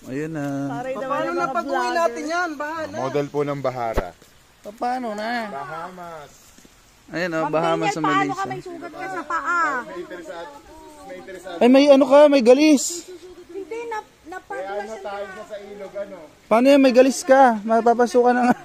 Ayun na. Paano na pag-uwi natin yan? Bahala. Model po ng Bahara. Paano na? Bahamas. Ayun o, Bahamas sa Paano ka Malaysia. may sugat ka sa paa? May interesado. Ay, may ano ka, may galis. Hindi, Kaya napadulas tayo sa ilog, ano? Paano yan, may galis ka? Mapapasukan na nga.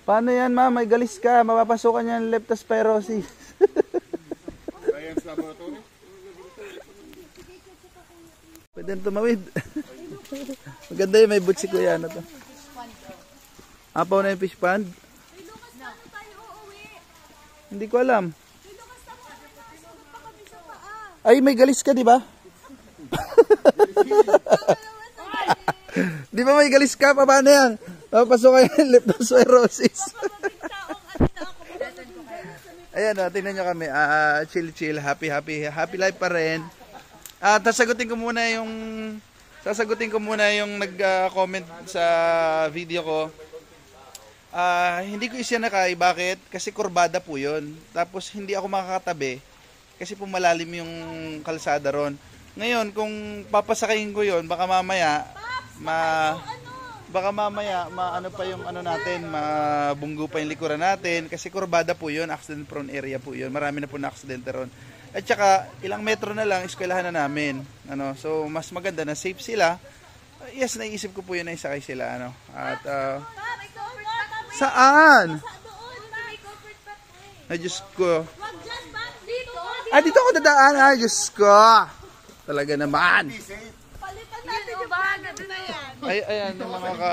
Paano yan, ma? May galis ka. Mapapasukan yan leptospirosis. Science laboratory. Pwede na tumawid. Maganda yun, may boots si kuya. Ano to? Apaw na yung fish pond? Hindi ko alam. Ay, may galis ka, di ba? Di ba may galis ka? Paano yan? Papasok kayo yung leptospirosis. Ayan, tingnan nyo kami. Chill, happy life pa rin. Sasagutin ko muna yung nag-comment sa video ko. Hindi ko isinakay. Bakit? Kasi kurbada po yun. Tapos hindi ako makakatabi kasi po malalim yung kalsada ron. Ngayon, kung papasakayin ko yun, baka mamaya ano pa yung ano natin, mabunggo pa yung likuran natin kasi kurbada po yun, accident prone area po yun. Marami na po na aksidente ron. At saka ilang metro na lang eskwelahan na namin. Ano, so mas maganda na safe sila. Yes, naisip ko po yun na isakay sila, ano. At saan? Ay, Diyos ko. Dito ako dadaan. Ay, Diyos ko. Talaga naman. Ayan, yung mga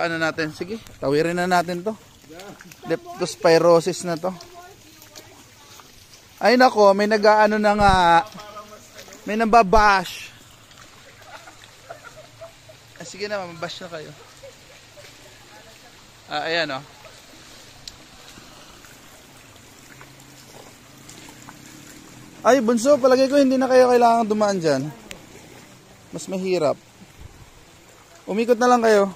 ano natin. Sige, tawirin na natin to. Leptospirosis na to. Ay nako, may nag-aano na nga. May nambabash. Sige na, mabash na kayo. Ayan o. Ay, bunso, palagay ko hindi na kayo kailangan dumaan dyan. Mas mahirap. Umikot na lang kayo.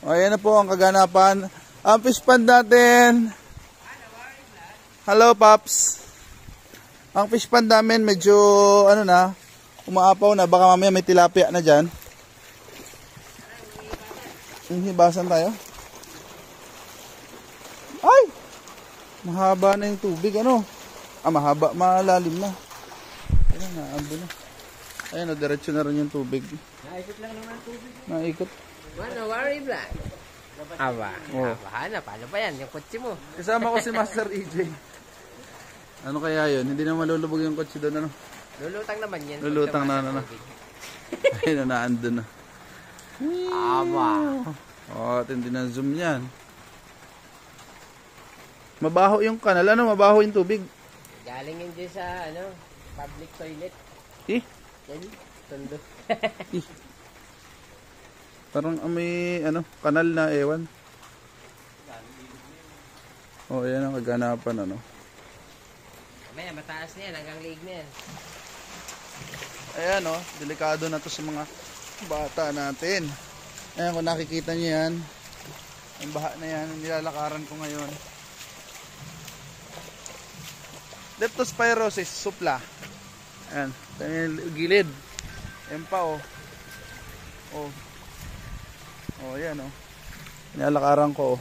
Ayan na po ang kaganapan. Ang fish pond natin. Hello, Paps. Ang fish pond namin medyo, ano na, umaapaw na. Baka mamaya may tilapia na dyan. Hibasan tayo. Ay! Mahaba na yung tubig, ano? Mahaba, malalim na. Ayan na, ando na. Ayan, diretso na rin yung tubig. Naikot lang naman tubig. Naikot. Worry black. Aba, paano pa yan? Yung kotse mo. Kasama ko si Master EJ. Ano kaya yun? Hindi na malulubog yung kotse doon, ano? Lulutang naman yan. Lulutang na. Ayun na, ando na. Aba. Tindi na zoom yan. Mabaho yung kanal, ano? Mabaho yung tubig. Galing yun dyan sa, public toilet. Yan, tondo. Parang may, kanal na ewan. Yan ang kaganapan, ano? May mataas na yan, hanggang liig na yan. Ayan, delikado na to sa mga bata natin. Ayan, kung nakikita nyo yan, ang baha na yan, nilalakaran ko ngayon. Leptospirosis, supla. Ayan, gilid. Ayan pa, ayan, nilalakaran ko,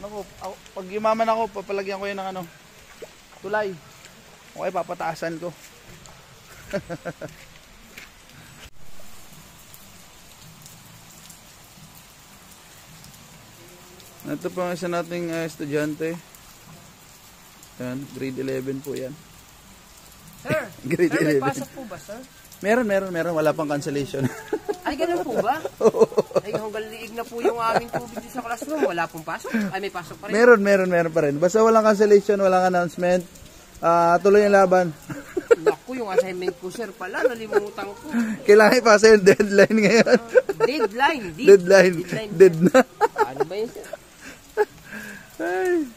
Naku, pag yumaman ako, papalagyan ko yun ng tulay. Okay, papataasan ko. Ito po ang isa nating estudyante. Yan, grade 11 po yan. Sir, grade 11. may pasok po ba, sir? Meron. Wala pang cancellation. Ay, ganun po ba? Ay, hanggang liig na po yung aming tubig sa classroom. Wala pong pasok? Ay, may pasok pa rin? Meron pa rin. Basta walang cancellation, walang announcement. Tuloy ang laban. Naku, yung assignment ko, sir, pala. Nalimutan ko. Kailangan ipasa yung deadline ngayon. Deadline. Dead na. Ano ba yun, sir? Ay.